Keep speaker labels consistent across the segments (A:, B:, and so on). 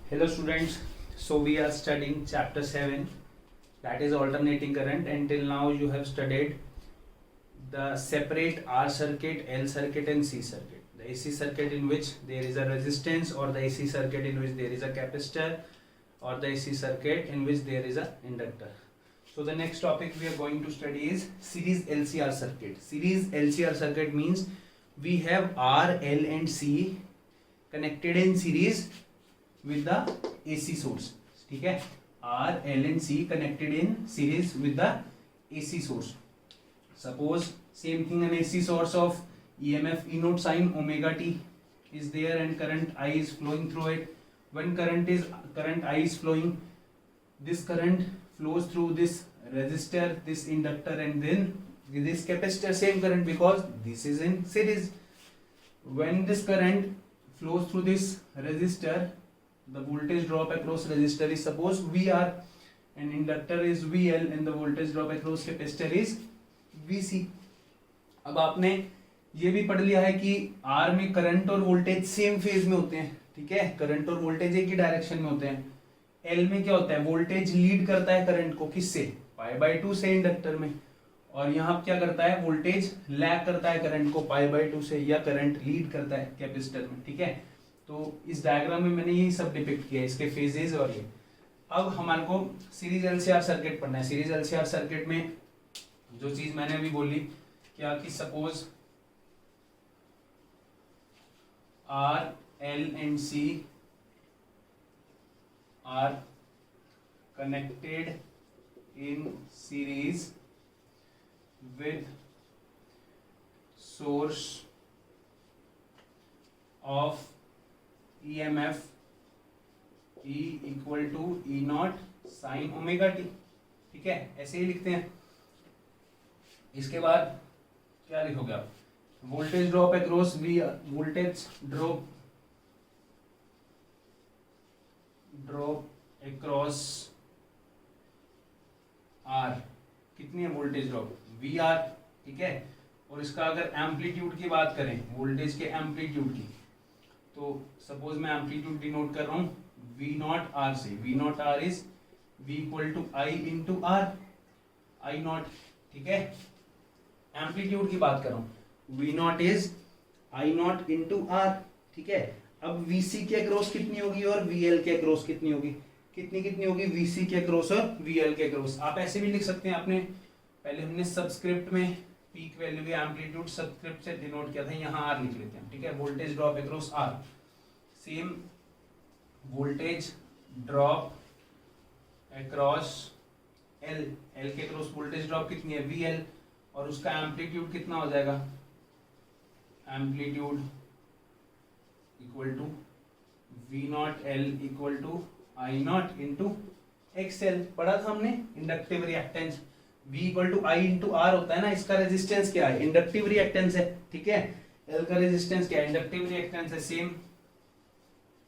A: Hello students, so we are studying chapter 7, that is alternating current. Until now you have studied the separate R circuit, L circuit and C circuit. The AC circuit in which there is a resistance, or the AC circuit in which there is a capacitor, or the AC circuit in which there is a inductor. So the next topic we are going to study is series LCR circuit. Series LCR circuit means we have R, L and C connected in series with the AC source. ठीक है, R, L and C connected in series with the AC source. Suppose same thing, an AC source of EMF E naught sin omega t is there and current I is flowing through it. When current I is flowing, this current flows through this resistor, this inductor and then this capacitor, same current because this is in series. When this current flows through this resistor, the voltage drop across resistor is suppose VR and inductor is VL and the voltage drop across capacitor is VC. अब आपने ये भी पढ़ लिया है कि R में current और वोल्टेज सेम फेज में होते हैं, ठीक है, करंट और वोल्टेज एक ही डायरेक्शन में होते हैं. L में क्या होता है, वोल्टेज लीड करता है करंट को, किससे, π/2 से इंडक्टर में, और यहाँ क्या करता है, वोल्टेज लैग करता है करंट को π/2 से, या करंट लीड करता है कैपेसिटर में. ठीक है, तो इस डायग्राम में मैंने यही सब डिपिक्ट किया है, इसके फेजेस और ये. अब हमारे को सीरीज एलसीआर सर्किट पढ़ना है. सीरीज एलसीआर सर्किट में जो चीज मैंने अभी बोली क्या, कि suppose R, L and C are connected in series with source of EMF E equal to E naught sin omega t. ठीक है, ऐसे ही लिखते हैं. इसके बाद क्या लिखोगे आप, voltage drop across V, voltage drop across R, कितनी है वोल्टेज ड्रॉप, VR. ठीक है, और इसका अगर एम्पलीट्यूड की बात करें, वोल्टेज के एम्पलीट्यूड की, तो सपोज मैं एम्पलीट्यूड डिनोट कर रहा हूं V नॉट R से. V not R is V equal to I into R, I not. ठीक है, एम्पलीट्यूड की बात कर रहा हूं, V not is I not into R. ठीक है, अब VC के अक्रॉस कितनी होगी और VL के अक्रॉस कितनी होगी, कितनी होगी VC के अक्रॉस और VL के अक्रॉस. आप ऐसे भी लिख सकते हैं, आपने पहले हमने सबस्क्रिप्ट में पीक वैल्यू या एम्पलीट्यूड सबस्क्रिप्ट से डिनोट किया था, यहाँ R लिख लेते हैं. ठीक है, voltage drop across R, same voltage drop across L, L के अक्रॉस वोल्टेज ड्रॉप कितनी है VL, और उसका एम्पलीट्यूड कितना हो जाएगा, amplitude equal to V naught L equal to I not into XL. पढ़ा था हमने inductive reactance V equal to I into R होता है ना, इसका रेजिस्टेंस क्या है, इंडक्टिव रिएक्टेंस है. ठीक है, L का रेजिस्टेंस क्या है, इंडक्टिव रिएक्टेंस है. Same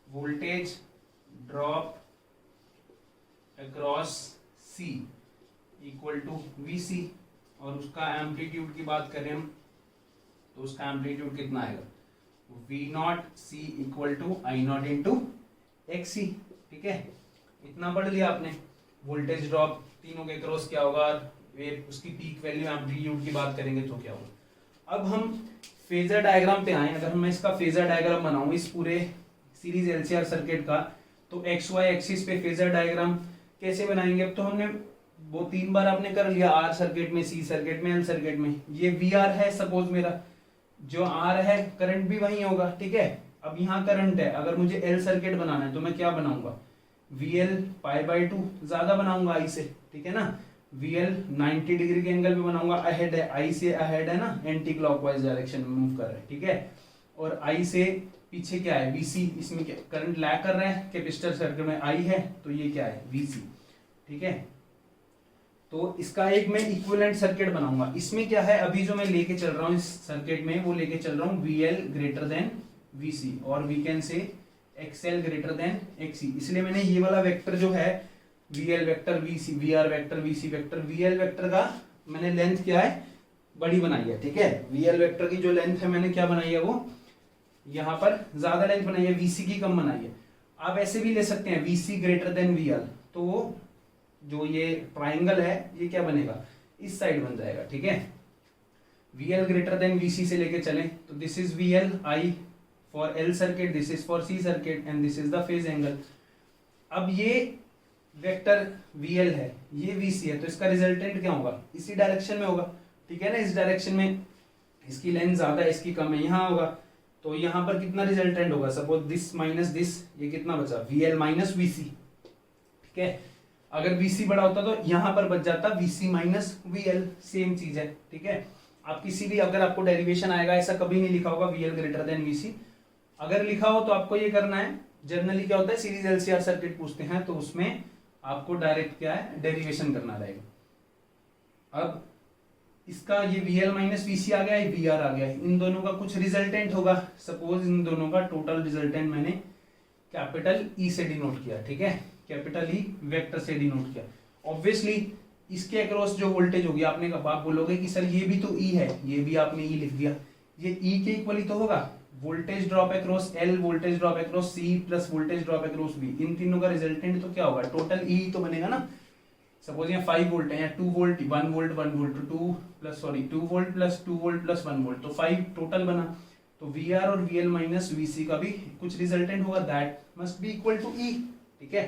A: voltage drop across C equal to VC, और उसका एम्पलीट्यूड की बात करें हम, तो उसका एम्पलीट्यूड कितना आएगा, V naught C equal to I not into XC. ठीक है, इतना पढ़ लिया आपने. वोल्टेज ड्रॉप तीनों के क्रॉस क्या होगा, उसकी पीक वैल्यू एम्पलीट्यूड की बात करेंगे तो क्या होगा. अब हम फेजर डायग्राम पे आए. अगर मैं इसका फेजर डायग्राम बनाऊं इस पूरे सीरीज एलसीआर सर्किट का, तो एक्स वाई एक्सिस पे फेजर डायग्राम कैसे बनाएंगे. अब तो हमने वो 3 बार आपने कर लिया, आर सर्किट में, सी सर्किट में, एल सर्किट में. ये वी आर है सपोज, मेरा जो आर है करंट भी वही होगा. ठीक है, अब यहाँ करंट है, अगर मुझे एल सर्किट बनाना है तो मैं क्या बनाऊंगा, VL π/2 ज्यादा बनाऊंगा I से. ठीक है ना, VL 90 डिग्री के एंगल पे बनाऊंगा, अहेड है, I से अहेड है ना, एंटी क्लॉकवाइज डायरेक्शन में मूव कर रहा है. ठीक है, और I से पीछे क्या है, VC. इसमें क्या करंट लैग कर रहा है, कैपेसिटर सर्किट में I है, तो ये क्या है VC. ठीक है, तो इसका एक मैं इक्विवेलेंट सर्किट बनाऊंगा. इसमें क्या है, अभी जो मैं लेके चल रहा हूँ इस सर्किट में, वो लेके चल रहा हूँ VL ग्रेटर देन VC, और we can say XL greater than XC. इसलिए मैंने ये वाला वेक्टर जो है VL vector VC, VR vector VC vector, VL vector का मैंने लेंथ क्या है, बड़ी बनाई है. ठीक है, VL वेक्टर की जो लेंथ है मैंने क्या बनाई है, वो यहाँ पर ज्यादा लेंथ बनाई है, VC की कम बनाई है. आप ऐसे भी ले सकते हैं VC ग्रेटर देन VL, तो जो ये ट्राइंगल है ये क्या बनेगा, इस साइड बन जाएगा, ठीक है। VL ग्रेटर देन VC से लेके चले तो this is VL I for L circuit, this is for C circuit and this is the phase angle. अब ये वेक्टर VL है, ये VC है, तो इसका रिजल्टेंट क्या होगा, इसी डायरेक्शन में होगा, ठीक है ना। इस डायरेक्शन में इसकी लेंथ ज्यादा है, इसकी कम है, यहाँ होगा, तो यहाँ पर कितना रिजल्टेंट होगा, सपोज दिस माइनस दिस, ये कितना बचा VL माइनस VC, ठीक है। अगर VC बड़ा होता तो यहाँ पर बच जाता VC माइनस VL, सेम चीज है, ठीक है। आप किसी भी, अगर आपको डेरिवेशन आएगा, ऐसा कभी नहीं लिखा होगा VL ग्रेटर देन VC, अगर लिखा हो तो आपको ये करना है, जनरली क्या होता है सीरीज LCR सर्किट पूछते हैं तो उसमें आपको डायरेक्ट क्या है डेरिवेशन करना रहेगा। अब इसका ये VL माइनस VC आ गया, ये VR आ गया, इन दोनों का कुछ रिजल्टेंट होगा, सपोज इन दोनों का टोटल रिजल्टेंट मैंने कैपिटल E से डिनोट किया, ठीक है, कैपिटल E वेक्टर से डिनोट किया। ऑब्वियसली इसके अक्रॉस जो वोल्टेज होगी, आपने कहा, आप बोलोगे कि सर ये भी तो E है, ये भी आपने E लिख दिया, ये E के इक्वल ही तो होगा, voltage drop across L, voltage drop across C plus voltage drop across B, इन तीनों का रिजल्टेंट तो क्या होगा, टोटल E तो बनेगा ना। सपोज यहाँ 5 वोल्ट है, या 2 वोल्ट 1 वोल्ट 1 वोल्ट, तो 2 volt plus 2 volt plus 1 volt, तो 5 टोटल बना। तो VR और VL माइनस VC का भी कुछ रिजल्टेंट होगा, that must be equal to E, ठीक है।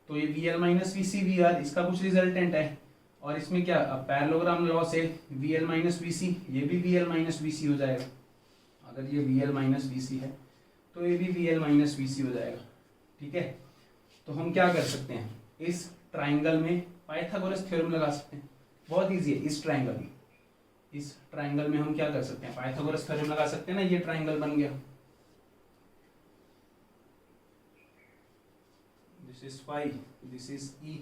A: तो ये VL माइनस VC VR इसका कुछ रिजल्टेंट है, और इसमें क्या, अब पैरेललोग्राम लॉ से VL माइनस VC, ये भी VL माइनस VC हो जाएगा। अगर ये VL माइनस VC है तो ये भी VL माइनस VC हो जाएगा, ठीक है। तो हम क्या कर सकते हैं, इस ट्राइंगल में पाइथागोरस थ्योरम लगा सकते हैं, बहुत इजी है। इस ट्राइंगल में हम क्या कर सकते हैं, पाइथागोरस थ्योरम लगा सकते हैं ना, ये ट्राइंगल बन गया, this is phi, this is E,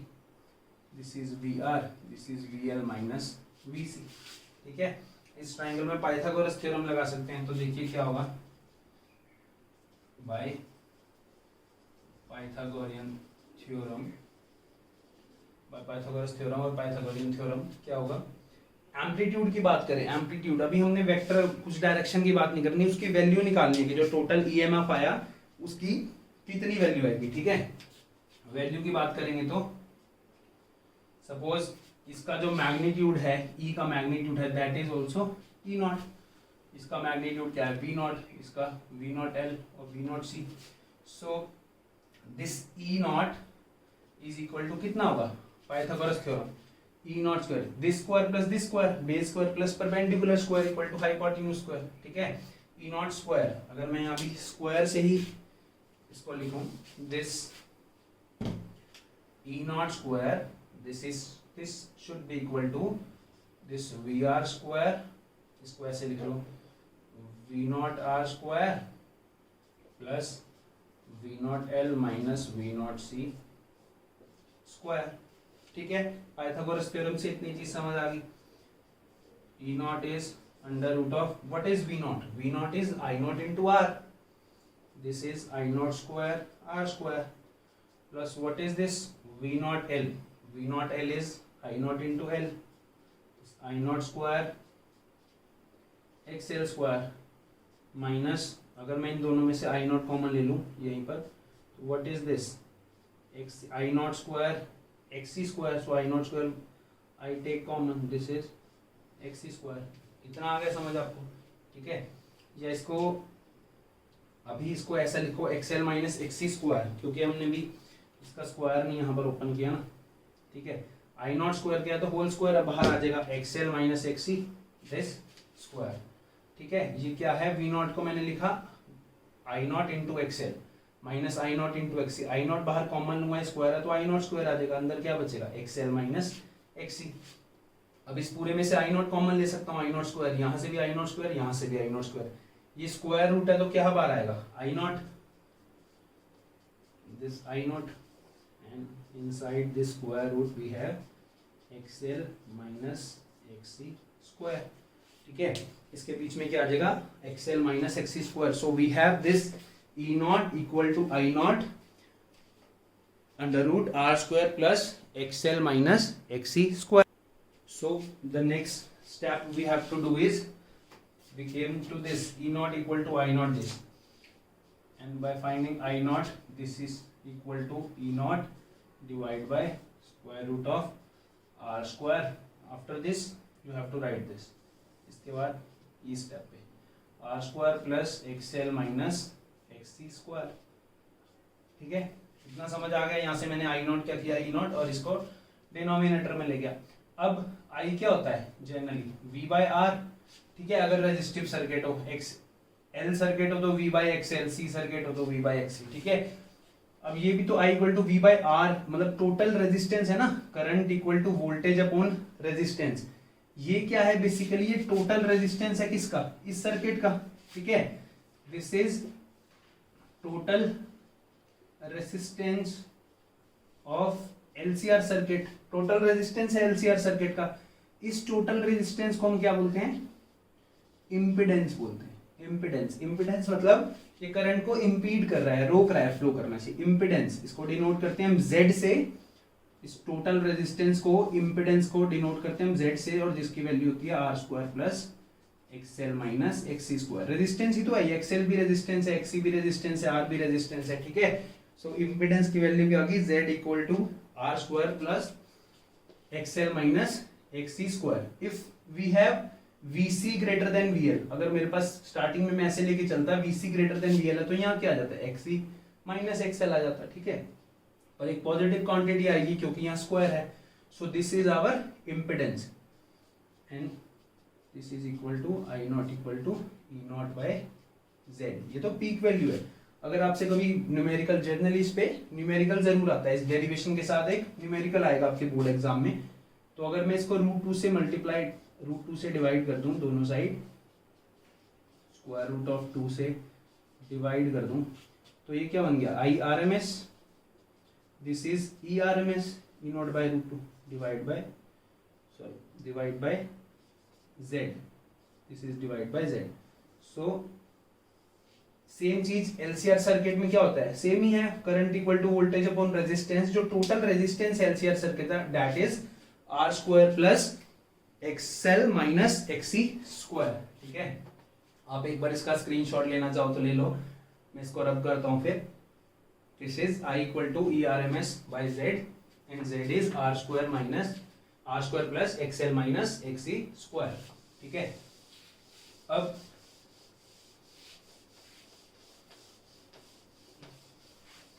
A: this is VR, this is VL minus VC, ठीक है। इस ट्राइंगल में पाइथागोरस थ्योरम लगा सकते हैं, तो देखिए क्या होगा, by Pythagorean theorem, by Pythagoras theorem और पाइथागोरियन थ्योरम क्या होगा। एम्पलीट्यूड की बात करें, एम्पलीट्यूड, अभी हमने वेक्टर कुछ डायरेक्शन की बात नहीं करनी, उसकी वैल्यू निकालनी है कि जो टोटल EMF आया उसकी कितनी वैल्यू आएगी, ठीक है। वैल्यू की बात करेंगे तो सपोज इसका जो मैग्नीट्यूड है, E का मैग्नीट्यूड है, that is also E naught, इसका मैग्नीट्यूड क्या है V नॉट, इसका V नॉट L और V naught C, so this E naught is equal to कितना होगा, Pythagoras theorem, E naught square, this square plus this square, base square plus perpendicular square equal to hypotenuse square, ठीक है। E naught square, अगर मैं यहाँ भी square से ही इसको लिखूं, this E naught square, this should be equal to this VR square, square से लिख लो, V not R square plus V naught L minus V naught C square, ठीक है। पाइथागोरस थ्योरम से इतनी चीज समझ आ गई। E naught is under root of, what is V naught, V not is I not into R, this is I naught square R square plus what is this V naught L, V naught L is I not into L, I naught square XL square minus, अगर मैं इन दोनों में से I not common ले लूँ यहीं पर, तो what is this X I naught square XC square, so I naught square I take common, this is XC square. इतना आ गया समझ आपको, ठीक है। या इसको अभी इसको ऐसा लिखो XL माइनस XC स्क्वायर, क्योंकि हमने भी इसका स्क्वायर नहीं यहाँ पर ओपन किया ना, ठीक है। I नॉट स्क्वायर किया तो होल स्क्वायर बाहर आ जाएगा, XL minus XC this square, ठीक है। ये क्या है, V नॉट को मैंने लिखा I not into XL minus I not into XC, I not बाहर कॉमन हुआ है, स्क्वायर है तो I नॉट स्क्वायर आ जाएगा, अंदर क्या बचेगा XL माइनस XC। अब इस पूरे में से I नॉट कॉमन ले सकता हूँ, I नॉट स्क्वायर, यहाँ से भी I नॉट स्क्वायर, यहाँ से भी I नॉट स्क्वायर, ये स्क्वायर रूट है तो क्या बाहर आएगा I not, this I not, and inside this square root we have XL minus XC square, ठीक है। इसके बीच में क्या आ जाएगा XL minus XC square, so we have this E naught equal to I naught under root R square plus XL minus XC square. So the next step we have to do is we came to this E naught equal to I naught this, and by finding I naught this is equal to E naught divide by square root of R square. After this you have to write this. इसके बाद ई step पे R square plus XL minus XC square. ठीक है, इतना समझ आ गया. यहाँ से मैंने आई नॉट क्या किया, ई नॉट, और इसको डिनोमिनेटर में ले गया. अब आई क्या होता है जनरली, वी बाय आर. ठीक है, अगर रेजिस्टिव सर्किट हो, एक्स एल सर्किट हो तो V by X L, C circuit हो तो वी बाई एक्स सी. ठीक है, अब ये भी तो I equal to V by R, मतलब टोटल रेजिस्टेंस है ना, current equal to voltage upon resistance. ये क्या है बेसिकली, ये टोटल रेजिस्टेंस है किसका, इस सर्किट का. ठीक है, this is total resistance of LCR circuit. Total resistance है एलसीआर सर्किट का. इस टोटल रेजिस्टेंस को हम क्या बोलते हैं, इम्पिडेंस बोलते हैं. इम्पिडेंस, इम्पिडेंस मतलब ये करंट को इम्पीड कर रहा है, रोक रहा है फ्लो करना से. इम्पिडेंस, इसको डिनोट करते हैं हम Z से. इस टोटल रेजिस्टेंस को, इम्पिडेंस को डिनोट करते हैं हम Z से, और जिसकी वैल्यू होती है R square plus XL minus XC square. Resistance ही तो है, एक्सएल भी रेजिस्टेंस है, एक्सी भी रेजिस्टेंस है, आर भी रेजिस्टेंस है. ठीक है, सो इम्पिडेंस की वैल्यू क्या होगी, Z equal to R square plus XL minus XC square. If we have VC greater than VL, अगर मेरे पास स्टार्टिंग में मैं ऐसे लेके चलता VC ग्रेटर देन VL है तो यहाँ क्या आ जाता है, XC माइनस XL आ जाता है. ठीक है, और एक पॉजिटिव क्वांटिटी आएगी क्योंकि यहाँ स्क्वायर है. So this is our impedance and this is equal to I naught equal to E naught by Z. ये तो पीक वैल्यू है. अगर आपसे कभी न्यूमेरिकल, जनरली इस पे न्यूमेरिकल जरूर आता है, इस डेरिवेशन के साथ एक न्यूमेरिकल आएगा आपके बोर्ड एग्जाम में. तो अगर मैं इसको √2 से मल्टीप्लाई, √2 से डिवाइड कर दूं दोनों साइड, स्क्वायर रूट ऑफ 2 से डिवाइड कर दूं, तो ये क्या बन गया, I R M S. This is E R M S, E naught बाय √2 divide by Z. This is divide by Z. So same चीज एलसीआर सर्किट में क्या होता है, सेम ही है, current equal to voltage upon resistance. जो total resistance LCR circuit है that is R square plus XL minus XC square. ठीक है, आप एक बार इसका स्क्रीनशॉट लेना चाहो तो ले लो, मैं इसको रब करता हूं फिर. This is I equal to E R M S by Z and Z is R square plus XL minus XC square. ठीक है, अब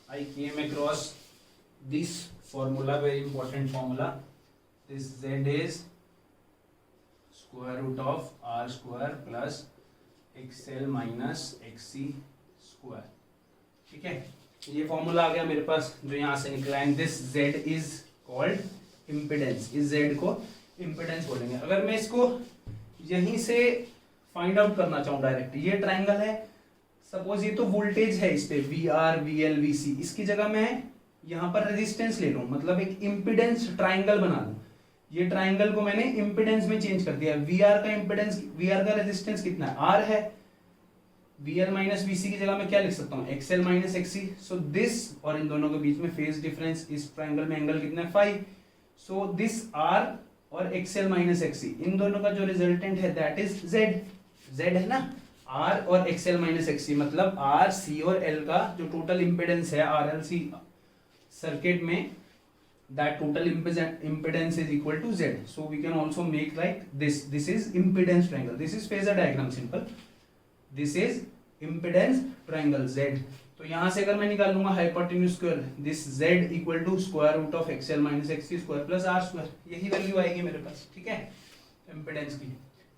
A: I came across this formula, very important formula. This Z is square root of R square plus XL minus XC square. ठीक है, ये formula आ गया मेरे पास जो यहाँ से निकला. And this Z is called impedance. इस Z को impedance बोलेंगे. अगर मैं इसको यहीं से फाइंड आउट करना चाहूँ डायरेक्ट, ये ट्राइंगल है, सपोज ये तो वोल्टेज है इस पे VR, VL, VC, इसकी जगह मैं यहाँ पर रेजिस्टेंस ले लूं, मतलब एक इम्पिडेंस ट्राइंगल बना लूं. ये ट्राइंगल को मैंने इम्पिडेंस में चेंज कर दिया. VR का इम्पिडेंस, VR का रेजिस्टेंस कितना है, R है. VL माइनस VC की जगह मैं क्या लिख सकता हूँ, XL minus XC. So this, और इन दोनों के बीच में फेज डिफरेंस, इस ट्राइंगल में एंगल कितना है, फाई. सो दिस R और XL माइनस XC, इन दोनों का जो रिजल्टेंट है दैट इज Z. Z है ना, R और XL माइनस XC, मतलब R, C और L का जो टोटल इम्पिडेंस है RLC सर्किट में, that total impedance is equal to Z. So we can also make like this. This is impedance triangle. This is phasor diagram, simple. This is impedance triangle Z. तो यहाँ से अगर मैं निकालूंगा hypotenuse square, this Z equal to square root of XL minus XC square plus R square, यही value आएगी मेरे पास. ठीक है, इम्पिडेंस की.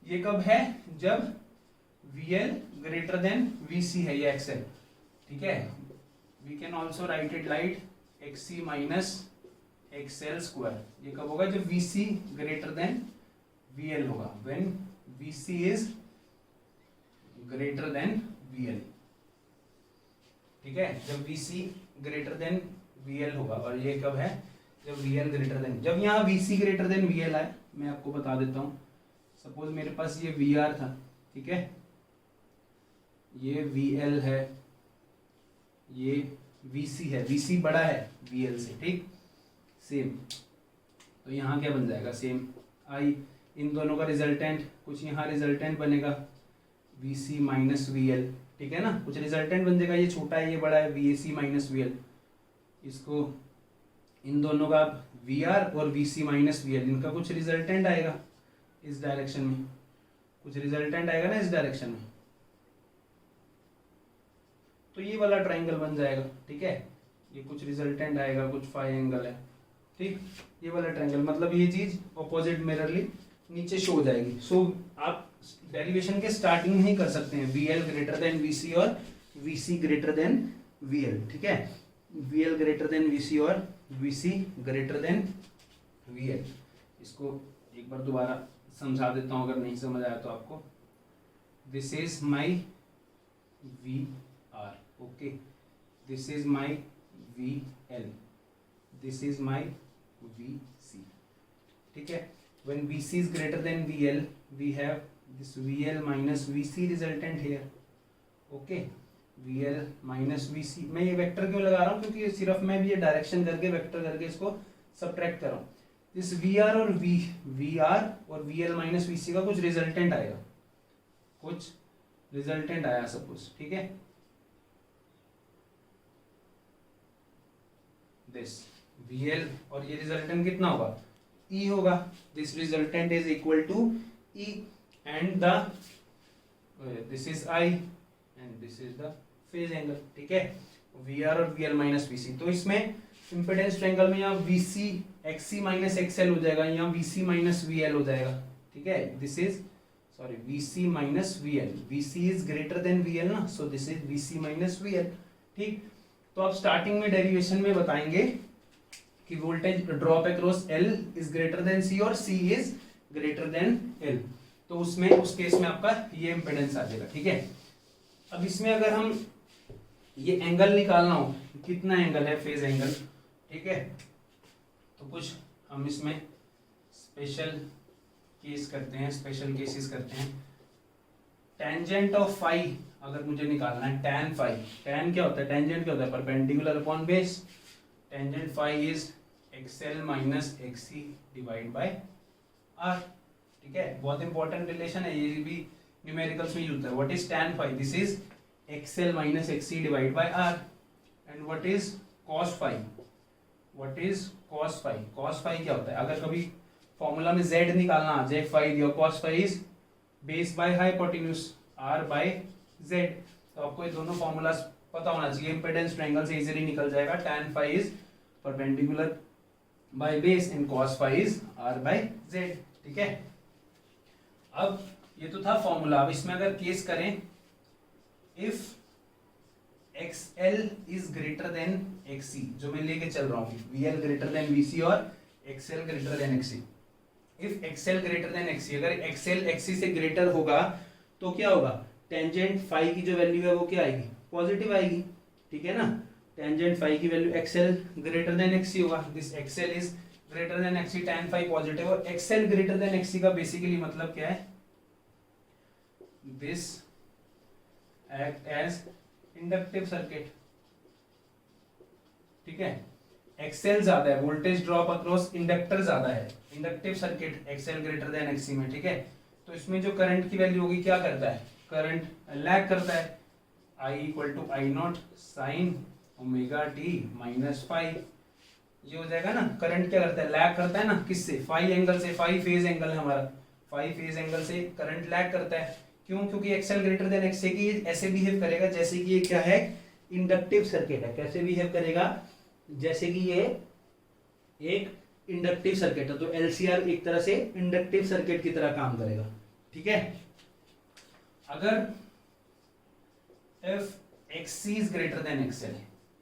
A: ये कब है, जब VL ग्रेटर देन VC है, ये XL. ठीक है, we can also write it like XC minus XL square. ये कब होगा, जब VC ग्रेटर देन VL होगा, when VC is greater than VL. ठीक है, जब VC ग्रेटर देन VL होगा. और ये कब है, जब VL ग्रेटर देन, जब यहाँ VC ग्रेटर देन VL आए, मैं आपको बता देता हूँ. सपोज मेरे पास ये VR था, ठीक है, ये VL है, ये VC है, VC बड़ा है VL से, ठीक, सेम. तो यहाँ क्या बन जाएगा, सेम आई, इन दोनों का रिजल्टेंट, कुछ यहाँ रिजल्टेंट बनेगा VC माइनस VL, ठीक है ना, कुछ रिजल्टेंट बन जाएगा, ये छोटा है ये बड़ा है, V A C minus V L, इसको इन दोनों का वी आर और V C minus V L, इनका कुछ रिजल्टेंट आएगा इस डायरेक्शन में, कुछ रिजल्टेंट आएगा ना इस डायरेक्शन में, तो ये वाला ट्राइंगल बन जाएगा। ठीक है, ये कुछ रिजल्टेंट आएगा, कुछ फाई एंगल है, ठीक, ये वाला ट्राइंगल, मतलब ये चीज ऑपोजिट मिररली नीचे शो हो जाएगी। सो आप डेरिवेशन के स्टार्टिंग में ही कर सकते हैं, V L greater than V C और V C greater than V L. ठीक है, V L greater than V C और V C greater than V L. इसको एक बार दोबारा समझा देता हूं अगर नहीं समझ आया तो आपको। This is my V R, okay, this is my V L, this is my V C. ठीक है, when VC is greater than VL, we have this VL minus VC resultant here, okay, VL minus VC। मैं ये vector क्यों लगा रहा हूँ, क्योंकि सिर्फ मैं भी ये डायरेक्शन करके वेक्टर करके इसको सबट्रैक्ट कर रहा हूँ। इस VR और VR और VL माइनस VC का कुछ रिजल्टेंट आएगा, कुछ रिजल्टेंट आया सपोज, ठीक है, दिस VL और ये रिजल्टेंट कितना होगा, E होगा, this resultant is equal to E and the this is I and this is the phase angle. ठीक है, VR और VL माइनस VC, तो इसमें इम्पीडेंस ट्रायंगल में यहाँ VC XC माइनस XL हो जाएगा, यहाँ VC माइनस VL हो जाएगा। ठीक है, this is sorry VC minus VL, VC is greater than VL ना, सो this is VC minus VL। ठीक, तो आप स्टार्टिंग में डेरिवेशन में बताएंगे कि voltage drop across L is greater then C और C is greater then L, तो उसमें उस केस में आपका ये इम्पीडेंस आ जाएगा। ठीक है, अब इसमें अगर हम ये एंगल निकालना हो, कितना एंगल है फेज एंगल, ठीक है, तो कुछ हम इसमें स्पेशल केस करते हैं, स्पेशल केसेस करते हैं। टेंजेंट ऑफ फाई अगर मुझे निकालना है, टैन फाई, टैन क्या होता है, टेंजेंट क्या होता है, perpendicular upon base, tangent phi is XL minus XC divide by R। ठीक है, बहुत इंपॉर्टेंट रिलेशन है, ये भी न्यूमेरिकल्स में यूज होता है। What is tan phi, this is XL minus XC divide by R। And what is cos phi, what is cos phi, cos phi क्या होता है, अगर कभी फॉर्मूला में Z निकालना आ जाए, फाई दिया, cos phi is base by hypotenuse R by Z, तो आपको ये दोनों फॉर्मूलाज पता होना चाहिए, इंपेडेंस ट्रायंगल से इजीली निकल जाएगा। tan phi is perpendicular by base and cos phi is R by Z। ठीक है, अब ये तो था फॉर्मूला, अब इसमें अगर केस करें, if XL is greater than XC, जो मैं लेके चल रहा हूँ, VL ग्रेटर देन VC और XL greater than XC, if XL greater than XC, अगर XL XC से ग्रेटर होगा तो क्या होगा, टेंजेंट फाई की जो वैल्यू है वो क्या आएगी, पॉजिटिव आएगी। ठीक है ना, टेंजेंट फाई की value XL greater than XC होगा, this XL is greater than XC, tan phi positive, और XL ग्रेटर देन XC का बेसिकली मतलब क्या है, this act as inductive circuit. ठीक है, XL ज्यादा है, वोल्टेज ड्रॉप अक्रॉस इंडक्टर ज्यादा है, inductive circuit XL greater than XC में। ठीक है, तो इसमें जो करंट की वैल्यू होगी क्या करता है, करंट लैग करता है, I equal to I naught sine omega T minus five, ये हो जाएगा ना। करंट क्या करता है, लैग करता है ना, किससे, फाई एंगल से, फाई फेज एंगल है हमारा, फाई फेज एंगल से करंट लैग करता है। क्यों, क्योंकि XL ग्रेटर देन XC की ऐसे बिहेव करेगा जैसे कि ये क्या है, इंडक्टिव सर्किट है। कैसे बिहेव करेगा, जैसे कि ये एक इंडक्टिव सर्किट है, तो LCR एक तरह से इंडक्टिव सर्किट की तरह काम करेगा। ठीक है, अगर if XC is greater than XL,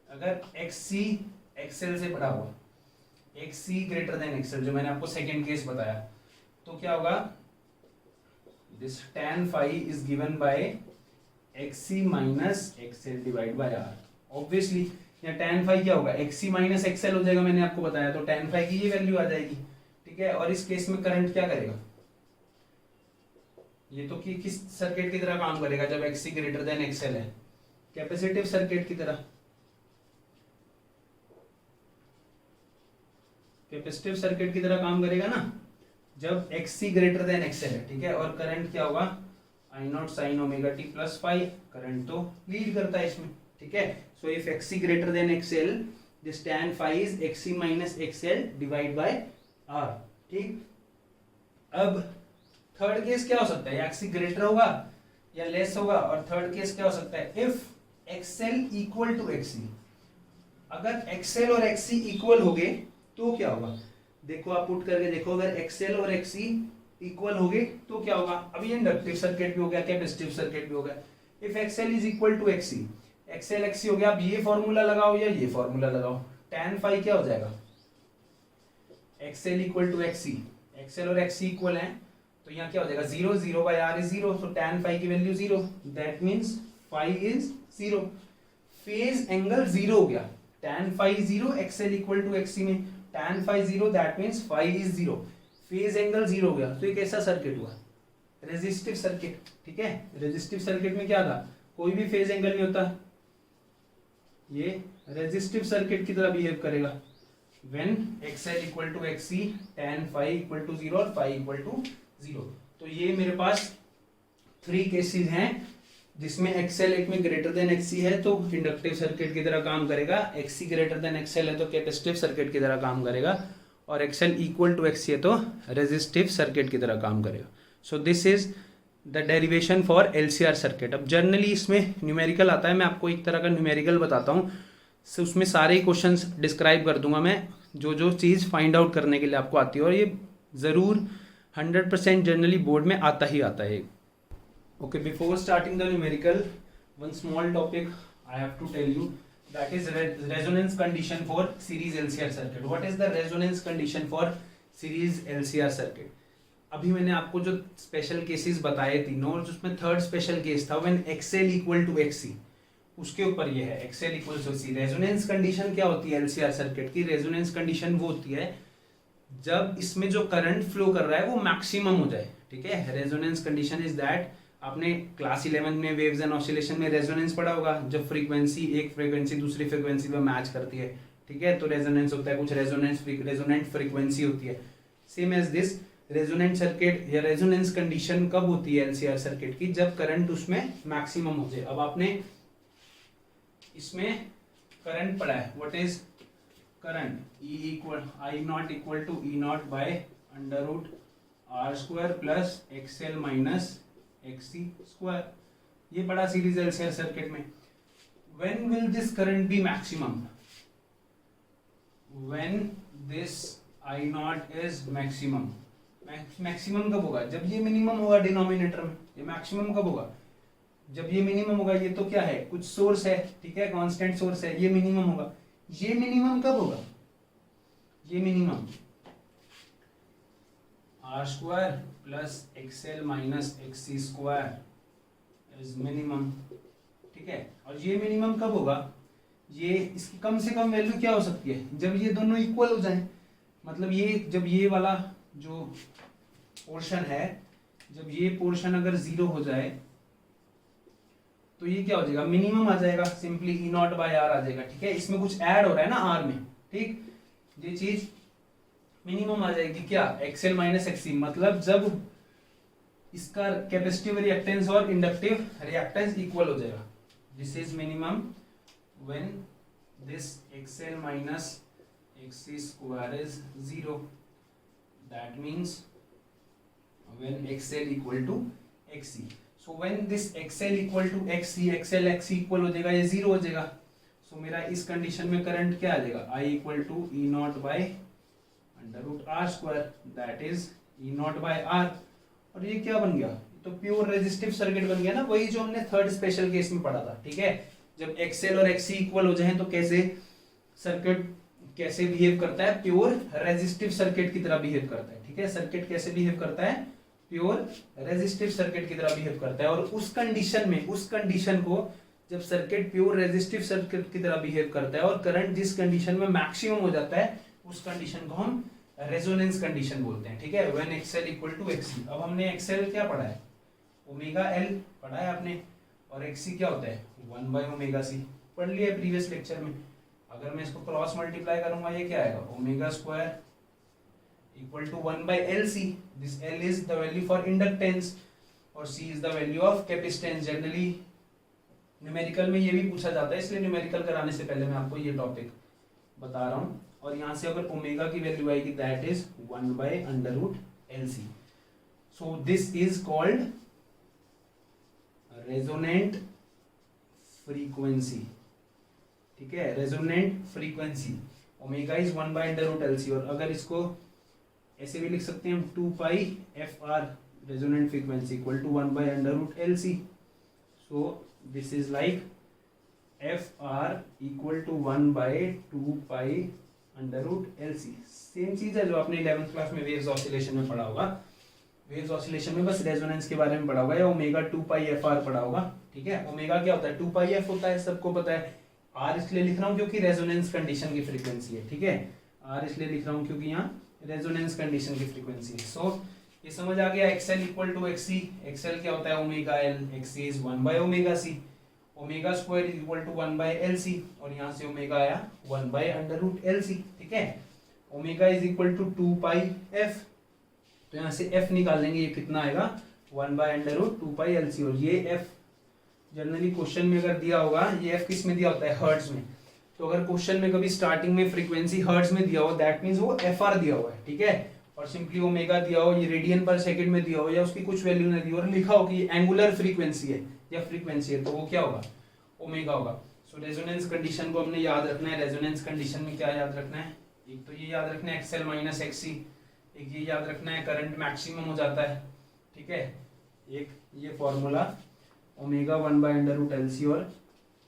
A: अगर XC XL से बड़ा हुआ, XC greater than XL, जो मैंने आपको सेकेंड केस बताया, तो क्या होगा, this tan phi is given by XC minus XL divide by R। Obviously यहाँ tan phi क्या होगा, XC minus XL हो जाएगा, मैंने आपको बताया, तो tan phi की ये वैल्यू आ जाएगी। ठीक है, और इस केस में करंट क्या करेगा, ये तो कि किस सर्किट की तरह काम करेगा जब XC ग्रेटर देन XL है, कैपेसिटिव सर्किट की तरह, कैपेसिटिव सर्किट की तरह काम करेगा ना जब XC ग्रेटर देन XL है। ठीक है, और करंट क्या होगा, I naught sine omega t plus phi, current तो लीड करता है इसमें, ठीक है। So if XC greater than XL, this tan phi is XC minus XL divide by R, ठीक। अब थर्ड केस क्या हो सकता है, एक्सी ग्रेटर होगा या लेस होगा, और थर्ड केस क्या हो सकता है, if XL equal to XC. अगर एक्सएल और एक्सी इक्वल हो गए तो क्या होगा, देखो आप पुट करके देखो, अगर एक्सएल और एक्सी इक्वल हो गए तो क्या होगा। अभी इंडक्टिव सर्किट भी हो गया, कैपेसिटिव सर्किट भी हो गया। If XL is equal to XC, XL XC हो गया, अब ये फॉर्मूला लगाओ या ये फॉर्मूला लगाओ, tan फाइव क्या हो जाएगा, XL equal to XC, XL और एक्सी इक्वल है तो यहाँ क्या हो जाएगा, zero, zero by R is zero, so tan phi की value zero, that means phi is zero. Phase angle zero हो गया, tan phi zero, XL equal to XC में tan phi zero, that means phi is zero, phase angle zero हो गया। तो ये कैसा circuit हुआ, रेजिस्टिव सर्किट, ठीक है। रेजिस्टिव सर्किट में क्या था, कोई भी फेज एंगल नहीं होता, ये रेजिस्टिव सर्किट की तरह बिहेव करेगा। When XL equal to XC, tan five equal to zero और फाइव इक्वल टू जीरो। तो ये मेरे पास थ्री केसेस हैं जिसमें एक्सएल एक में ग्रेटर देन एक्सी है तो इंडक्टिव सर्किट की तरह काम करेगा, एक्सी ग्रेटर देन एक्सएल है तो कैपेसिटिव सर्किट की तरह काम करेगा, और एक्सएल इक्वल टू एक्सी है तो रेजिस्टिव सर्किट की तरह काम करेगा। सो this is the derivation for LCR circuit. अब जनरली इसमें न्यूमेरिकल आता है, मैं आपको एक तरह का न्यूमेरिकल बताता हूँ, उसमें सारे क्वेश्चंस डिस्क्राइब कर दूंगा मैं, जो जो चीज़ फाइंड आउट करने के लिए आपको आती है, और ये ज़रूर 100% जनरली बोर्ड में आता ही आता है। Okay, before starting the numerical, one small topic I have to tell you, that is resonance condition for series LCR circuit. What is the resonance condition for series LCR circuit? अभी मैंने आपको जो special cases बताए तीनों, और जिसमें third special case था when XL equal to XC, उसके ऊपर ये है XL equal to XC। Resonance condition क्या होती है LCR सर्किट की, रेजोनेंस कंडीशन वो होती है जब इसमें जो करंट फ्लो कर रहा है वो मैक्सिमम हो जाए, ठीक है। रेजोनेंस कंडीशन इज दैट, आपने क्लास 11 में वेव्स एंड ऑसिलेशन में रेजोनेंस पढ़ा होगा, जब फ्रीक्वेंसी एक फ्रीक्वेंसी दूसरी फ्रीक्वेंसी पे मैच करती है, ठीक है, तो रेजोनेंस होता है, कुछ रेजोनेंट फ्रीक्वेंसी होती है। Same as this resonant circuit या रेजोनेंस कंडीशन कब होती है एलसीआर सर्किट की, जब करंट उसमें मैक्सिमम हो जाए। अब आपने इसमें करंट पढ़ा है, what is current, I naught equal to E naught by under root R square plus XL minus XC square, ये पढ़ा सीरीज एलसीआर सर्किट में। When will this current be maximum, when this I naught is maximum. Maximum कब होगा, जब ये minimum होगा denominator में। ये मैक्सिमम कब होगा, जब ये मिनिमम होगा। ये तो क्या है, कुछ सोर्स है, ठीक है, कांस्टेंट सोर्स है, ये मिनिमम होगा। ये मिनिमम कब होगा, ये minimum R square plus XL minus XC square is minimum, ठीक है। और ये मिनिमम कब होगा, ये इसकी कम से कम वैल्यू क्या हो सकती है, जब ये दोनों इक्वल हो जाएं। मतलब ये जब ये वाला जो पोर्शन है, जब ये पोर्शन अगर जीरो हो जाए तो ये क्या हो जाएगा, मिनिमम आ जाएगा, simply E naught by R आ जाएगा, ठीक है। इसमें कुछ ऐड हो रहा है ना आर में, ठीक, ये चीज मिनिमम आ जाएगी। क्या, एक्सएल माइनस एक्सी, मतलब जब इसका कैपेसिटिव रिएक्टेंस और इंडक्टिव रिएक्टेंस इक्वल हो जाएगा। This is minimum when this XL minus XC square is zero, that means when XL equal to XC. So when this XL equal to XC, XL XC equal हो जाएगा, ये zero हो जाएगा। So मेरा इस condition में current क्या आ जाएगा, I equal to E naught by under root R square, that is E naught by R। और ये क्या बन गया, तो प्योर रेजिस्टिव सर्किट बन गया ना, वही जो हमने थर्ड स्पेशल केस में पढ़ा था, ठीक है। जब XL और XC इक्वल हो जाए तो कैसे सर्किट कैसे बिहेव करता है, प्योर रेजिस्टिव सर्किट की तरह बिहेव करता है, ठीक है। सर्किट कैसे बिहेव करता है, प्योर रेजिस्टिव सर्किट की तरह बिहेव करता है। और उस कंडीशन में, उस कंडीशन को जब सर्किट प्योर रेजिस्टिव सर्किट की तरह बिहेव करता है और करंट जिस कंडीशन में मैक्सिमम हो जाता है, उस कंडीशन को हम रेजोनेंस कंडीशन बोलते हैं, ठीक है। When XL equal to XC. अब हमने एक्सएल क्या पढ़ा है, ओमेगा एल पढ़ा है आपने, और एक्सी क्या होता है, 1 बाय ओमेगा सी, पढ़ लिया प्रीवियस लेक्चर में। अगर मैं इसको क्रॉस मल्टीप्लाई करूंगा, ये क्या आएगा, omega square equal to 1 by LC, दिस L is the value for inductance, और C is the value of capacitance. Generally numerical में ये भी पूछा जाता है, इसलिए न्यूमेरिकल कराने से पहले मैं आपको ये टॉपिक बता रहा हूँ। और यहाँ से अगर ओमेगा की वैल्यू आएगी that is 1/√LC। So this is called resonant frequency. ठीक है, resonant frequency omega is 1/√LC। और अगर इसको ऐसे भी लिख सकते हैं हम 2πFR resonant frequency equal to 1/√LC। So this is like FR equal to 1/2π√LC। Same चीज है जो आपने 11th क्लास में वेव्स ऑसिलेशन में पढ़ा होगा। वेव्स ऑसिलेशन में बस रेजोनेंस के बारे में पढ़ा होगा, या ओमेगा 2πFR पढ़ा होगा। ठीक है, ओमेगा क्या होता है, 2πF होता है, सबको पता है। R इसलिए लिख रहा हूँ क्योंकि रेजोनेंस कंडीशन की फ्रीक्वेंसी है। ठीक है, R इसलिए लिख रहा हूँ क्योंकि यहाँ रेजोनेंस कंडीशन की फ्रीक्वेंसी है। सो ये समझ आ गया। XL equal to XC, XL क्या होता है ओमेगा L, XC इज 1/ωc, omega square is equal to 1/LC, और यहाँ से ओमेगा आया 1/√LC। ठीक है, omega is equal to 2πF, तो यहाँ से F निकाल लेंगे, ये कितना आएगा 1/√2πLC। और ये F जनरली क्वेश्चन में अगर दिया होगा, ये F किस में दिया होता है, हर्ट्ज में। तो अगर क्वेश्चन में कभी स्टार्टिंग में फ्रीक्वेंसी हर्ट्ज में दिया हो दैट मींस वो FR दिया हुआ है। ठीक है, और सिंपली ओमेगा दिया हो, ये रेडियन पर सेकंड में दिया हो, या उसकी कुछ वैल्यू नहीं दी हो और लिखा हो कि एंगुलर फ्रीक्वेंसी है या फ्रीक्वेंसी है, तो वो क्या होगा, ओमेगा होगा। सो रेजोनेंस कंडीशन को हमने याद रखना है। रेजोनेंस कंडीशन में क्या याद रखना है, एक तो ये याद रखना है XL माइनस XC, एक ये याद रखना है करंट मैक्सिमम हो जाता है। ठीक है, एक ये फॉर्मूला ओमेगा 1/√LC, और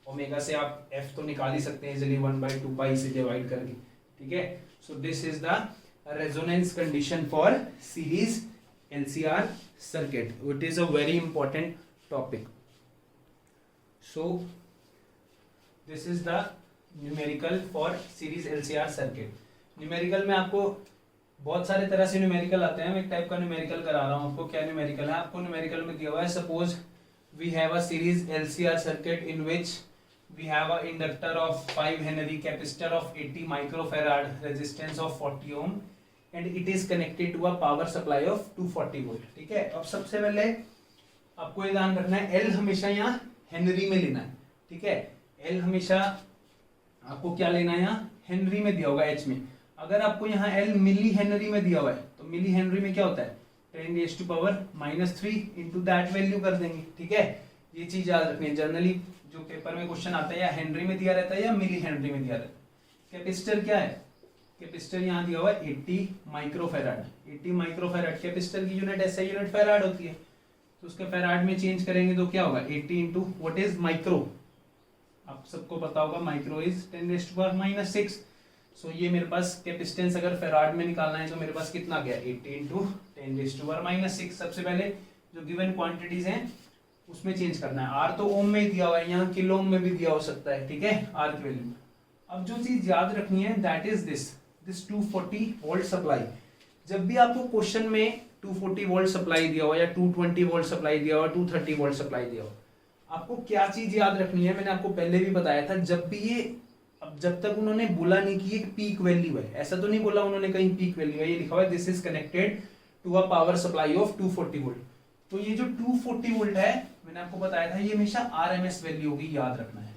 A: ओमेगा से आप F तो निकाल ही सकते हैं इजीली 1/2π से डिवाइड करके। ठीक है, so this is the resonance condition for series LCR circuit. It is a very important topic. So this is the numerical for series LCR circuit. Numerical में आपको बहुत सारे तरह से न्यूमेरिकल आते हैं। मैं एक टाइप का न्यूमेरिकल करा रहा हूँ आपको। क्या न्यूमेरिकल है, आपको न्यूमेरिकल में दिया हुआ है, suppose we have a series LCR circuit in which we have a inductor of 5 Henry, capacitor of 80 microfarad, resistance of 40 ohm, and it is connected to a power supply of 240 volt. ठीक है, अब सबसे पहले आपको ये ध्यान रखना है, L हमेशा यहाँ हेनरी में लेना है। ठीक है, L हमेशा आपको क्या लेना है, यहाँ हेनरी में दिया होगा H में। अगर आपको यहाँ L मिली हेनरी में दिया हुआ है तो मिली हेनरी में क्या होता है 10⁻³ इंटू दैट वैल्यू कर देंगे। ठीक है, ये चीज याद रखनी है। जनरली जो पेपर में क्वेश्चन आता है या हेनरी में दिया रहता है या मिली हेनरी में दिया रहता है। कैपेसिटर क्या है, कैपेसिटर यहाँ दिया हुआ है 80 माइक्रोफैराड। 80 माइक्रोफैराड कैपेसिटर की यूनिट ऐसे यूनिट फैराड होती है, तो उसके फैराड में चेंज करेंगे तो क्या होगा 80 इंटू व्हाट इज माइक्रो, आप सबको पता होगा माइक्रो इज 10⁻⁻⁶। सो ये मेरे पास कैपेसिटेंस अगर फैराड में निकालना है तो मेरे पास कितना गया 80 इंटू 10⁻⁻⁶। सबसे पहले जो गिवन क्वांटिटीज हैं उसमें चेंज करना है। आर तो ओम में ही दिया हुआ है, यहाँ किलो ओम में भी दिया हो सकता है। ठीक है, आर की वैल्यू। अब जो चीज याद रखनी है that is this 240 volt supply. जब भी आपको क्वेश्चन में 240 वोल्ट सप्लाई दिया हो या 220 वोल्ट सप्लाई दिया हो, 230 वोल्ट सप्लाई दिया हो, आपको क्या चीज याद रखनी है, मैंने आपको पहले भी बताया था। जब भी ये, अब जब तक उन्होंने बोला नहीं कि एक पीक वैल्यू है, ऐसा तो नहीं बोला उन्होंने कहीं पीक वैल्यू है, ये लिखा हुआ है this is connected to a power supply of 240 volt. तो ये जो 240 वोल्ट है मैंने आपको बताया था ये हमेशा आरएमएस वैल्यू होगी, याद रखना है।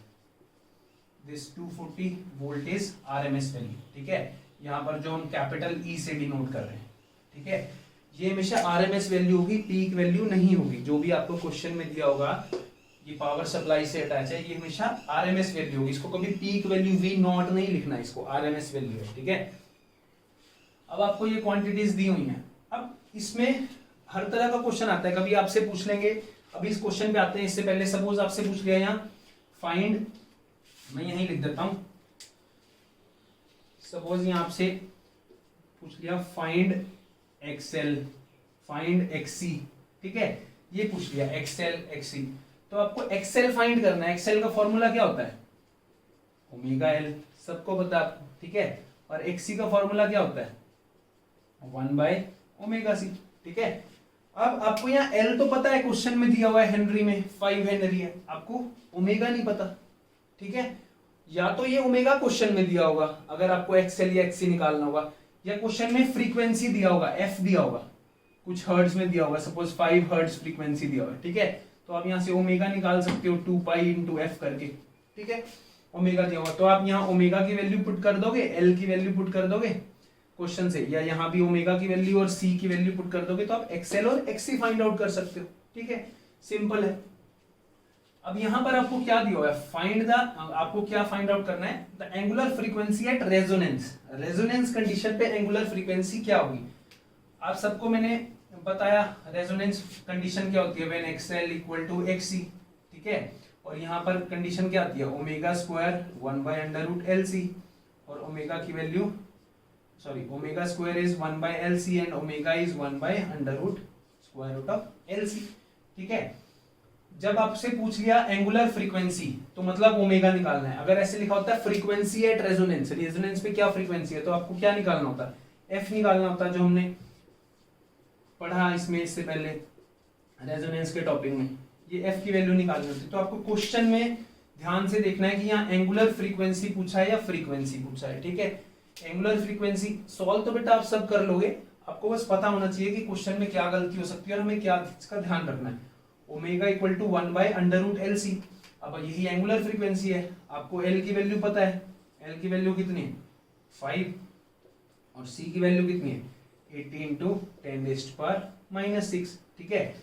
A: This 240 volt is RMS value. ठीक है, यहाँ पर जो हम कैपिटल ई से डिनोट कर रहे हैं। ठीक है, ये हमेशा आरएमएस वैल्यू होगी, पीक वैल्यू नहीं होगी। जो भी आपको क्वेश्चन में दिया होगा ये पावर सप्लाई से अटैच है, ये हमेशा आरएमएस वैल्यू होगी। इसको कभी पीक वैल्यू V0 नहीं लिखना, इसको आरएमएस वैल्यू है। ठीक है, अब आपको ये क्वांटिटीज दी हुई हैं। अब इसमें हर तरह का क्वेश्चन आता है, कभी आपसे पूछ लेंगे, अभी इस क्वेश्चन पे आते हैं। इससे पहले सपोज आपसे पूछ लिया यहाँ फाइंड, मैं यहीं लिख देता हूं, सपोज यहाँ आपसे पूछ लिया फाइंड XL, फाइंड XC। ठीक है, ये पूछ लिया XL XC, तो आपको XL फाइंड करना है। XL का फॉर्मूला क्या होता है ओमेगा L, सबको पता है आपको। ठीक है, और XC का फॉर्मूला क्या होता है 1/ωc। ठीक है, अब आपको यहाँ L तो पता है, क्वेश्चन में दिया हुआ है हेनरी में 5 हेनरी है, आपको ओमेगा नहीं पता। ठीक है, या तो ये ओमेगा क्वेश्चन में दिया होगा अगर आपको XL या XC निकालना होगा, या क्वेश्चन में फ्रीक्वेंसी दिया होगा F दिया होगा। कुछ हर्ट्ज में दिया होगा, सपोज 5 हर्ट्ज फ्रीक्वेंसी दिया हुआ है, ठीक है। तो आप यहाँ से ओमेगा निकाल सकते हो 2 पाई इंटू एफ करके, ठीक है। ओमेगा दिया होगा तो आप यहाँ ओमेगा की वैल्यू पुट कर दोगे, एल की वैल्यू पुट कर दोगे क्वेश्चन से, या यहाँ भी ओमेगा की वैल्यू और सी की वैल्यू पुट कर दोगे तो आप एक्सएल और एक्ससी फाइंड आउट कर सकते हो, ठीक है। सिंपल है। अब यहाँ पर आपको क्या दिया हुआ है, फाइंड द, आपको क्या फाइंड आउट करना है, the angular frequency at resonance. Resonance condition पे एंगुलर फ्रीक्वेंसी क्या होगी, आप सबको मैंने बताया रेजोनेंस कंडीशन क्या होती है, when XL equal to XC, ठीक है। और यहाँ पर कंडीशन क्या आती है, ओमेगा स्क्वायर 1/√LC, और ओमेगा की value omega square is 1/LC and omega is 1/√LC, ठीक है। जब आपसे पूछ लिया एंगुलर फ्रीक्वेंसी तो मतलब ओमेगा निकालना है। अगर ऐसे लिखा होता है फ्रीक्वेंसी एट रेजोनेंस, रेजोनेंस पे क्या फ्रीक्वेंसी है, तो आपको क्या निकालना होता है, एफ निकालना होता है, जो हमने पढ़ा इसमें इससे पहले रेजोनेंस के टॉपिक में, ये एफ की वैल्यू निकालनी होती है। तो आपको क्वेश्चन में ध्यान से देखना है कि यहाँ एंगुलर फ्रीक्वेंसी पूछा है या फ्रीक्वेंसी पूछा है, ठीक है। एंगुलर फ्रीक्वेंसी सॉल्व तो बेटा आप सब कर लोगे, आपको बस पता होना चाहिए कि क्वेश्चन में क्या गलती हो सकती है और हमें क्या इसका ध्यान रखना है। ओमेगा इक्वल टू 1/√LC, अब यही एंगुलर फ्रीक्वेंसी है, आपको एल की वैल्यू पता है, एल की वैल्यू कितनी है 5, और सी की वैल्यू कितनी है 80 × 10⁻⁻6, ठीक है।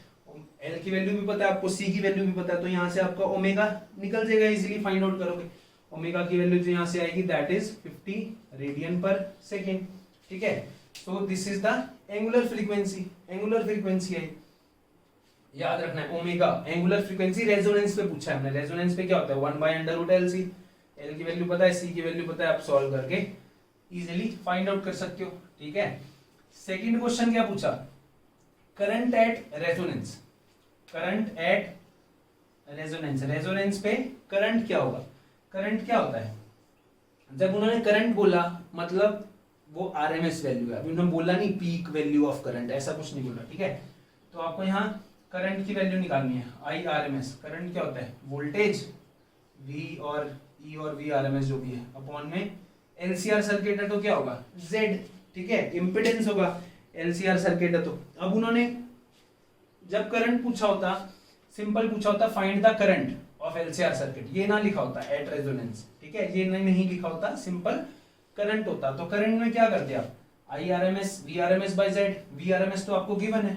A: एल की वैल्यू भी पता है आपको, सी की वैल्यू भी पता है, तो यहाँ से आपका ओमेगा निकल जाएगा, इजीली फाइंड आउट करोगे। ओमेगा की वैल्यू जो यहाँ से आएगी दैट इज 50 रेडियन/सेकेंड, ठीक है। So this is the angular frequency, angular frequency है, याद रखना है। ओमेगा एंगुलर फ्रीक्वेंसी रेजोनेंस पे पूछा है हमने, रेजोनेंस पे क्या होता है 1/√LC, एल की वैल्यू पता है, सी की वैल्यू पता है, आप सॉल्व करके इजीली फाइंड आउट कर सकते हो, ठीक है। सेकंड क्वेश्चन क्या पूछा, current at resonance, current at resonance, resonance पे करंट क्या होगा, करंट क्या होता है। जब उन्होंने करंट बोला मतलब वो आरएमएस वैल्यू है, अभी उन्होंने बोला नहीं पीक वैल्यू ऑफ करंट, ऐसा कुछ नहीं बोला, ठीक है। तो आपको यहाँ करंट की वैल्यू निकालनी है, I R M S. Current क्या होता है, वोल्टेज वी और ई और वी आर एम एस जो भी है अपॉन में एलसीआर सर्किट है तो क्या होगा जेड, ठीक है। इम्पिडेंस होगा, एलसीआर सर्किट है तो। अब उन्होंने जब करंट पूछा होता, सिंपल पूछा होता find the current of LCR circuit, ये ना लिखा होता एट रेजोनेंस, ठीक है, ये नहीं लिखा होता, सिंपल करंट होता। तो करंट में क्या कर दिया, I R M S V R M S by Z. V R M S तो आपको गिवन है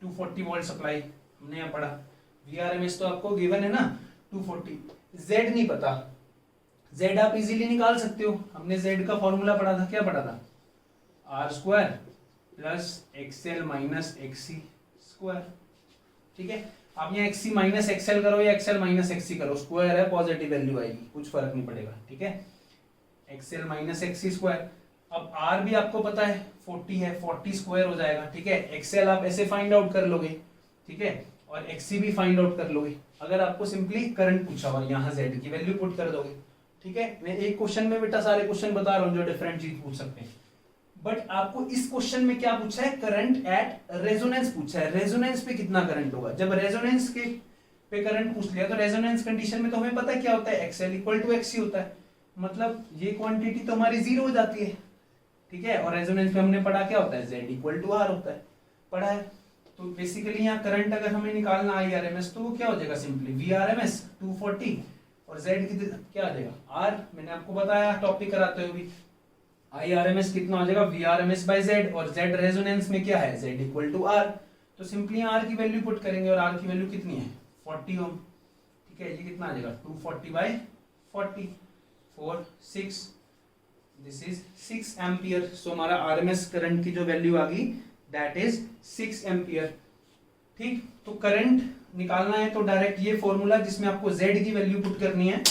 A: 240 वोल्ट सप्लाई, हमने यहाँ पढ़ा। वी आर एम एस तो आपको गिवन है ना 240, जेड नहीं पता, जेड आप इजीली निकाल सकते हो, हमने जेड का फॉर्मूला पढ़ा था, क्या पढ़ा था, R square plus XL minus XC square, ठीक है। आप यहाँ एक्सी माइनस एक्सएल करो या एक्सएल माइनस एक्सी करो, स्क्वायर है पॉजिटिव वैल्यू आएगी, कुछ फर्क नहीं पड़ेगा, ठीक है। एक्सएल माइनस एक्सी स्क्वायर, अब आर भी आपको पता है 40 है, 40 स्क्वायर हो जाएगा, ठीक है। एक्सएल आप ऐसे फाइंड आउट कर लोगे, ठीक है, और एक्सी भी फाइंड आउट कर लोगे अगर आपको सिंपली करंट पूछा और यहाँ जेड की वैल्यू पुट कर दोगे, ठीक है। मैं एक क्वेश्चन में बेटा सारे क्वेश्चन बता रहा हूँ जो डिफरेंट चीज पूछ सकते हैं, बट आपको इस क्वेश्चन में क्या पूछा है, करंट एट रेजोनेंस पूछा है, रेजोनेंस पे कितना करंट होगा। जब रेजोनेंस के पे करंट पूछ लिया तो रेजोनेंस कंडीशन में तो हमें पता है क्या होता है, एक्सएल इक्वल टू एक्सी होता है, मतलब ये क्वांटिटी तो हमारी जीरो हो जाती है, ठीक है। और रेजोनेंस पे हमने पढ़ा क्या होता है, जेड इक्वल टू आर होता है, पढ़ा है। तो बेसिकली यहाँ करंट अगर हमें निकालना आई आर एम एस तो वो क्या हो जाएगा, simply V R M S 240 और जेड की क्या आ जाएगा आर, मैंने आपको बताया टॉपिक कराते हुए भी, आई आर एम एस कितना हो जाएगा V R M S by Z, और जेड रेजोनेंस में क्या है जेड इक्वल टू आर, तो सिंपली आर की वैल्यू पुट करेंगे और आर की वैल्यू कितनी है 40 ओम, ठीक है। ये कितना आ जाएगा 240/40 4 6, दिस इज 6 एम्पियर। सो हमारा आरएमएस करंट की जो वैल्यू आ गई दैट इज 6 एम्पियर, ठीक। तो करंट निकालना है तो डायरेक्ट ये फॉर्मूला जिसमें आपको जेड की वैल्यू पुट करनी है,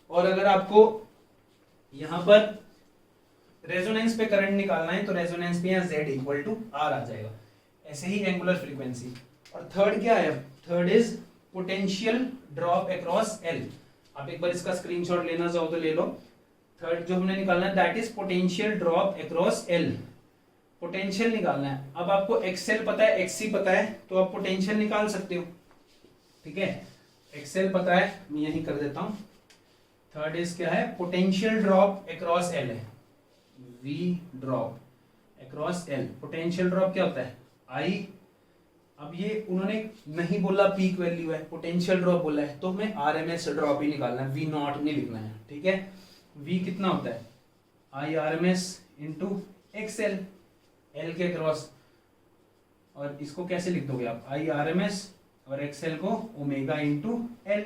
A: और अगर आपको यहां पर रेजोनेंस पे करंट निकालना है तो रेजोनेंस पे यहाँ जेड इक्वल टू आर आ जाएगा। ऐसे ही एंगुलर फ्रीक्वेंसी। और थर्ड क्या है, third is potential drop across L. आप एक बार इसका स्क्रीनशॉट लेना चाहो तो ले लो। थर्ड जो हमने निकालना है that is potential drop across L, potential निकालना है। अब आपको एक्सएल पता है, एक्सी पता है, तो आप पोटेंशियल निकाल सकते हो, ठीक है। एक्सएल पता है, मैं यही कर देता हूं। थर्ड इज क्या है, पोटेंशियल ड्रॉप अक्रॉस एल है, V drop across L. Potential drop क्या होता है, आई अब ये उन्होंने नहीं बोला पीक वैल्यू है, पोटेंशियल ड्रॉप बोला है, तो हमें आरएमएस ड्रॉप ही निकालना है, वी नॉट नहीं लिखना है, ठीक है। वी कितना होता है, I R M S into X L, L के क्रॉस, और इसको कैसे लिख दोगे आप, आई आर एम एस और एक्सएल को omega into L.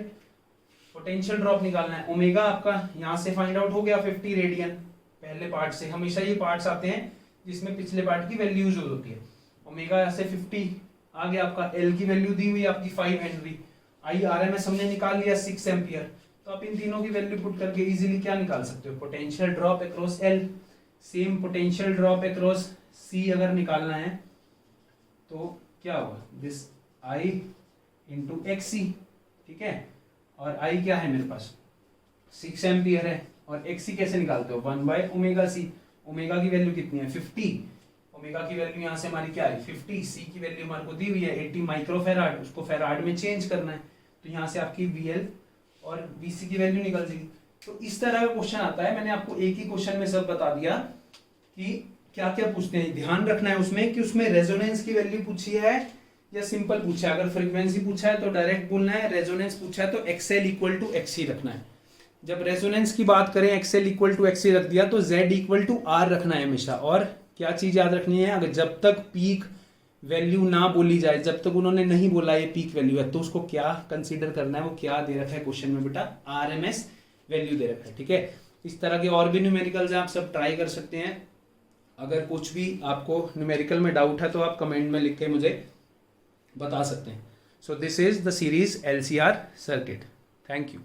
A: Potential drop निकालना है, ओमेगा आपका यहाँ से फाइंड आउट हो गया 50 रेडियन पहले पार्ट से, हमेशा ये पार्ट्स आते हैं जिसमें पिछले पार्ट की वैल्यू यूज होती है। ओमेगा यहाँ से 50 आ गया आपका, एल की वैल्यू दी हुई है आपकी 5 henry, I R M S हमने निकाल लिया 6 एम्पियर। तो आप इन तीनों की वैल्यू पुट करके इजीली क्या निकाल सकते हो, potential drop across L. Same potential drop across C अगर निकालना है तो क्या होगा, this I into X C, ठीक है। और आई क्या है मेरे पास 6 एम्पियर है, और एक्स सी कैसे निकालते हो, 1 बाय ओमेगा सी। ओमेगा की वैल्यू कितनी है 50, ओमेगा की वैल्यू यहाँ से हमारी क्या है 50, सी की वैल्यू हमारे को दी हुई है 80 माइक्रोफेराड, उसको फेराड में चेंज करना है, तो यहाँ से आपकी वीएल और वीसी की वैल्यू निकल जाएगी। तो इस तरह का क्वेश्चन आता है, मैंने आपको एक ही क्वेश्चन में सब बता दिया कि क्या क्या पूछते हैं। ध्यान रखना है उसमें कि उसमें रेजोनेंस की वैल्यू पूछी है या सिंपल पूछा है। अगर फ्रीक्वेंसी पूछा है तो डायरेक्ट बोलना है, रेजोनेंस पूछा है तो एक्सएल इक्वल टू एक्सी रखना है। जब रेजोनेंस की बात करें एक्सएल इक्वल टू एक्सी रख दिया तो जेड इक्वल टू आर रखना है हमेशा। और क्या चीज याद रखनी है, अगर जब तक पीक वैल्यू ना बोली जाए, जब तक उन्होंने नहीं बोला ये पीक वैल्यू है, तो उसको क्या कंसीडर करना है, वो क्या दे रखा है क्वेश्चन में बेटा, आरएमएस वैल्यू दे रखा है, ठीक है। इस तरह के और भी न्यूमेरिकल्स आप सब ट्राई कर सकते हैं। अगर कुछ भी आपको न्यूमेरिकल में डाउट है तो आप कमेंट में लिख के मुझे बता सकते हैं। सो this is the series LCR circuit. Thank you.